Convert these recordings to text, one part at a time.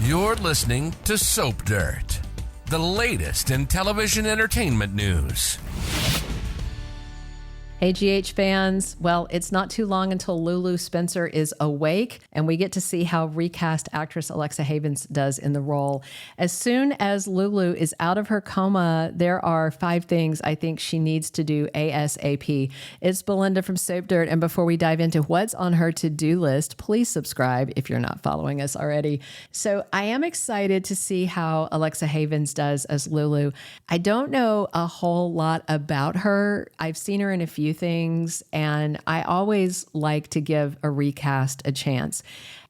You're listening to Soap Dirt, the latest in television entertainment news. Hey, GH fans. Well, it's not too long until Lulu Spencer is awake, and we get to see how recast actress Alexa Havins does in the role. As soon as Lulu is out of her coma, there are 5 things I think she needs to do ASAP. It's Belinda from Soap Dirt, and before we dive into what's on her to-do list, please subscribe if you're not following us already. So I am excited to see how Alexa Havins does as Lulu. I don't know a whole lot about her. I've seen her in a few things, and I always like to give a recast a chance.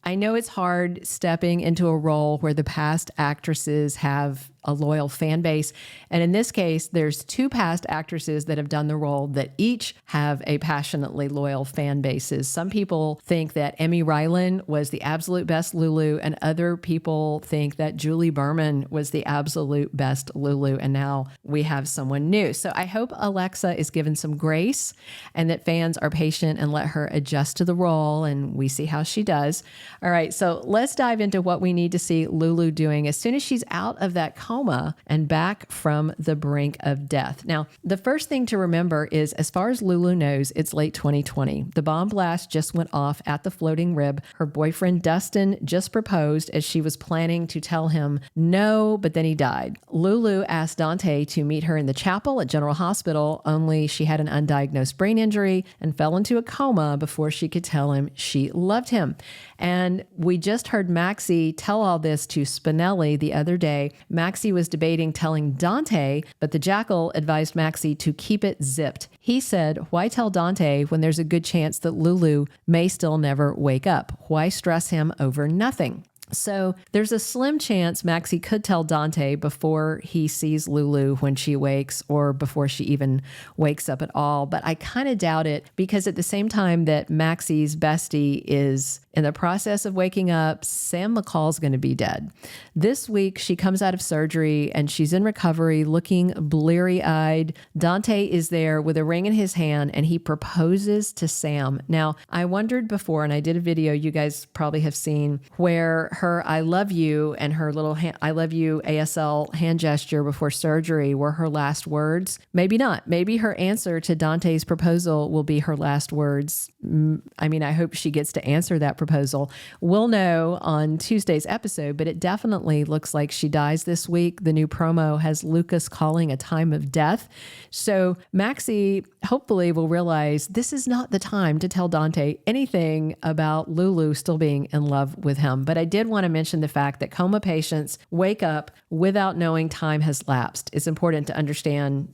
I know it's hard stepping into a role where the past actresses have a loyal fan base. And in this case, there's 2 past actresses that have done the role that each have a passionately loyal fan bases. Some people think that Emmy Rylan was the absolute best Lulu, and other people think that Julie Berman was the absolute best Lulu. And now we have someone new. So I hope Alexa is given some grace and that fans are patient and let her adjust to the role, and we see how she does. All right, so let's dive into what we need to see Lulu doing as soon as she's out of that coma and back from the brink of death. Now, the first thing to remember is, as far as Lulu knows, it's late 2020. The bomb blast just went off at the floating rib. Her boyfriend, Dustin, just proposed as she was planning to tell him no, but then he died. Lulu asked Dante to meet her in the chapel at General Hospital, only she had an undiagnosed brain injury and fell into a coma before she could tell him she loved him. And we just heard Maxie tell all this to Spinelli the other day. Maxie was debating telling Dante, but the jackal advised Maxie to keep it zipped. He said, why tell Dante when there's a good chance that Lulu may still never wake up? Why stress him over nothing? So there's a slim chance Maxie could tell Dante before he sees Lulu when she wakes, or before she even wakes up at all. But I kind of doubt it, because at the same time that Maxie's bestie is in the process of waking up, Sam McCall's going to be dead. This week, she comes out of surgery and she's in recovery, looking bleary-eyed. Dante is there with a ring in his hand, and he proposes to Sam. Now, I wondered before, and I did a video you guys probably have seen, where her I love you and her little I love you ASL hand gesture before surgery were her last words. Maybe not. Maybe her answer to Dante's proposal will be her last words. I mean, I hope she gets to answer that proposal. We'll know on Tuesday's episode, but it definitely looks like she dies this week. The new promo has Lucas calling a time of death. So Maxie hopefully will realize this is not the time to tell Dante anything about Lulu still being in love with him. But I did want to mention the fact that coma patients wake up without knowing time has lapsed. It's important to understand,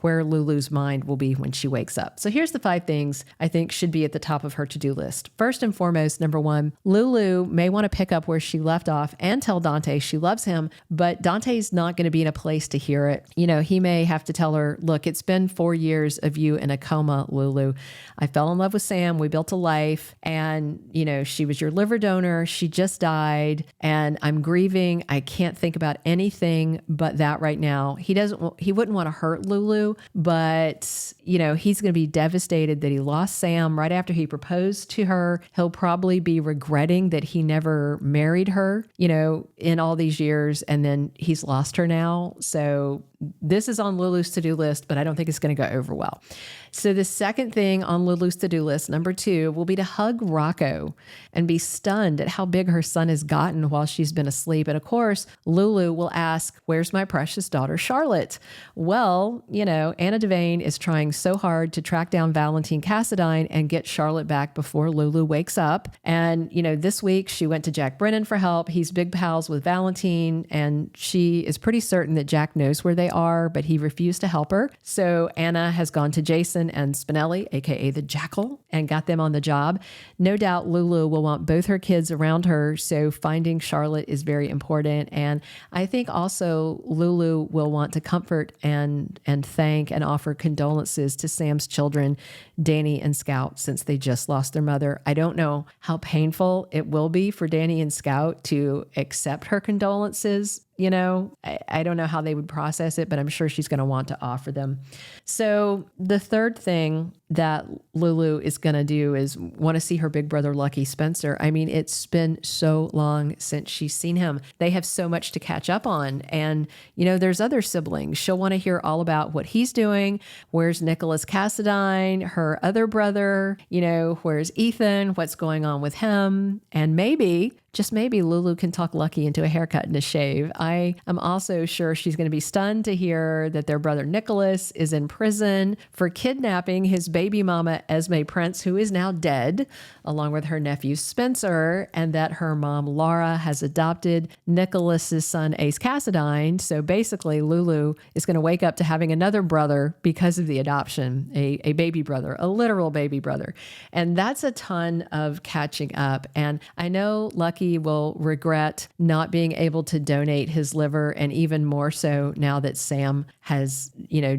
where Lulu's mind will be when she wakes up. So here's the 5 things I think should be at the top of her to-do list. First and foremost, number 1, Lulu may want to pick up where she left off and tell Dante she loves him, but Dante's not going to be in a place to hear it. He may have to tell her, look, it's been 4 years of you in a coma, Lulu. I fell in love with Sam. We built a life, and, she was your liver donor. She just died, and I'm grieving. I can't think about anything but that right now. He wouldn't want to hurt Lulu, but, he's going to be devastated that he lost Sam right after he proposed to her. He'll probably be regretting that he never married her, in all these years, and then he's lost her now. So this is on Lulu's to-do list, but I don't think it's going to go over well. So the second thing on Lulu's to-do list, number 2, will be to hug Rocco and be stunned at how big her son has gotten while she's been asleep. And of course, Lulu will ask, where's my precious daughter, Charlotte? Well, Anna Devane is trying so hard to track down Valentine Cassadine and get Charlotte back before Lulu wakes up. And, this week she went to Jack Brennan for help. He's big pals with Valentine, and she is pretty certain that Jack knows where they are, but he refused to help her. So Anna has gone to Jason and Spinelli, aka the Jackal, and got them on the job. No doubt Lulu will want both her kids around her, so finding Charlotte is very important. And I think also Lulu will want to comfort and thank and offer condolences to Sam's children, Danny and Scout, since they just lost their mother. I don't know how painful it will be for Danny and Scout to accept her condolences I don't know how they would process it, but I'm sure she's going to want to offer them. So the third thing that Lulu is going to do is want to see her big brother, Lucky Spencer. I mean, it's been so long since she's seen him. They have so much to catch up on. And, there's other siblings. She'll want to hear all about what he's doing. Where's Nicholas Cassadine, her other brother? Where's Ethan? What's going on with him? And maybe, just maybe, Lulu can talk Lucky into a haircut and a shave. I am also sure she's going to be stunned to hear that their brother Nicholas is in prison for kidnapping his baby mama, Esme Prince, who is now dead, along with her nephew Spencer, and that her mom Laura has adopted Nicholas's son Ace Cassadine. So basically, Lulu is going to wake up to having another brother because of the adoption, a baby brother, a literal baby brother. And that's a ton of catching up. And I know Lucky will regret not being able to donate his liver, and even more so now that Sam has,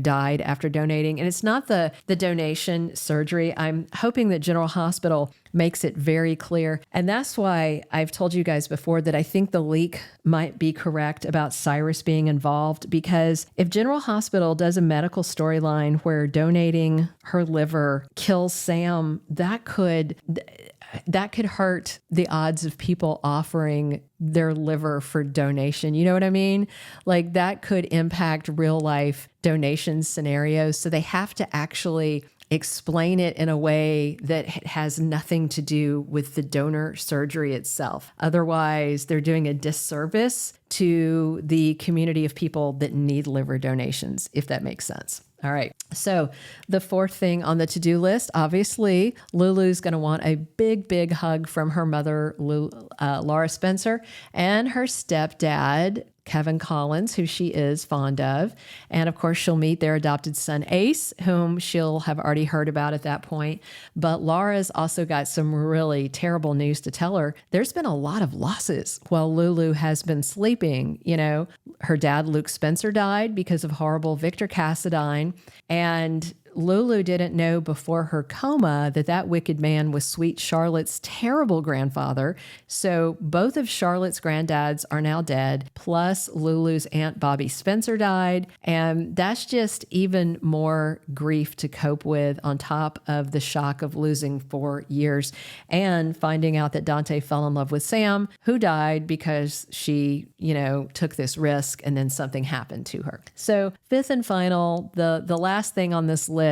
died after donating. And it's not the donation surgery. I'm hoping that General Hospital makes it very clear. And that's why I've told you guys before that I think the leak might be correct about Cyrus being involved, because if General Hospital does a medical storyline where donating her liver kills Sam, that could hurt the odds of people offering their liver for donation. You know what I mean? Like, that could impact real life donation scenarios. So they have to actually explain it in a way that has nothing to do with the donor surgery itself. Otherwise, they're doing a disservice to the community of people that need liver donations, if that makes sense. All right. So the fourth thing on the to-do list, obviously, Lulu's going to want a big, big hug from her mother, Laura Spencer, and her stepdad, Kevin Collins, who she is fond of. And of course, she'll meet their adopted son, Ace, whom she'll have already heard about at that point. But Laura's also got some really terrible news to tell her. There's been a lot of losses while Lulu has been sleeping. Her dad, Luke Spencer, died because of horrible Victor Cassadine. And Lulu didn't know before her coma that wicked man was sweet Charlotte's terrible grandfather. So both of Charlotte's granddads are now dead, plus Lulu's aunt Bobbie Spencer died. And that's just even more grief to cope with, on top of the shock of losing 4 years and finding out that Dante fell in love with Sam, who died because she, took this risk and then something happened to her. So fifth and final, the last thing on this list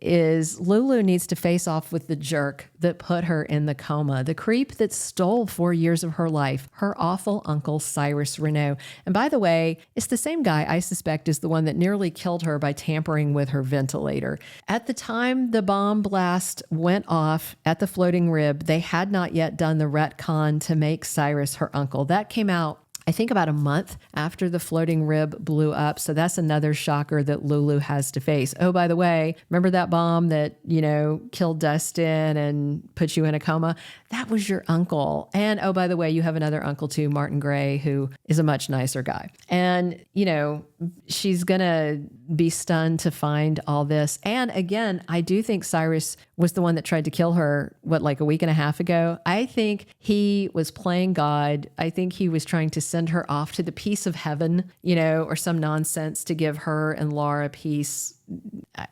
is Lulu needs to face off with the jerk that put her in the coma, the creep that stole 4 years of her life, her awful uncle, Cyrus Renault. And by the way, it's the same guy I suspect is the one that nearly killed her by tampering with her ventilator. At the time the bomb blast went off at the floating rib, they had not yet done the retcon to make Cyrus her uncle. That came out, I think, about a month after the floating rib blew up. So that's another shocker that Lulu has to face. Oh, by the way, remember that bomb that, killed Dustin and put you in a coma? That was your uncle. And oh, by the way, you have another uncle too, Martin Gray, who is a much nicer guy. And, she's going to be stunned to find all this. And again, I do think Cyrus was the one that tried to kill her, like a week and a half ago. I think he was playing God. I think he was trying to send her off to the peace of heaven, or some nonsense to give her and Laura peace.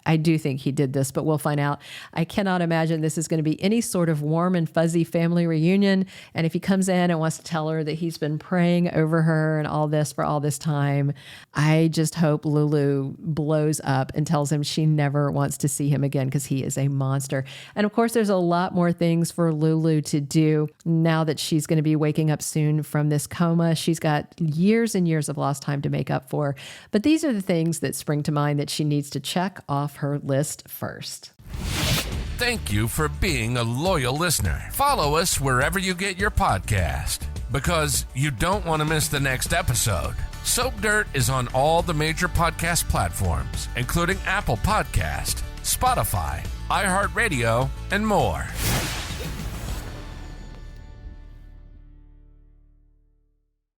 I do think he did this, but we'll find out. I cannot imagine this is going to be any sort of warm and fuzzy family reunion. And if he comes in and wants to tell her that he's been praying over her and all this for all this time, I just hope Lulu blows up and tells him she never wants to see him again, because he is a monster. And of course, there's a lot more things for Lulu to do now that she's going to be waking up soon from this coma. She's got years and years of lost time to make up for. But these are the things that spring to mind that she needs to check off her list first. Thank you for being a loyal listener. Follow us wherever you get your podcast, because you don't want to miss the next episode. Soap Dirt is on all the major podcast platforms, including Apple Podcast, Spotify, iHeartRadio, and more.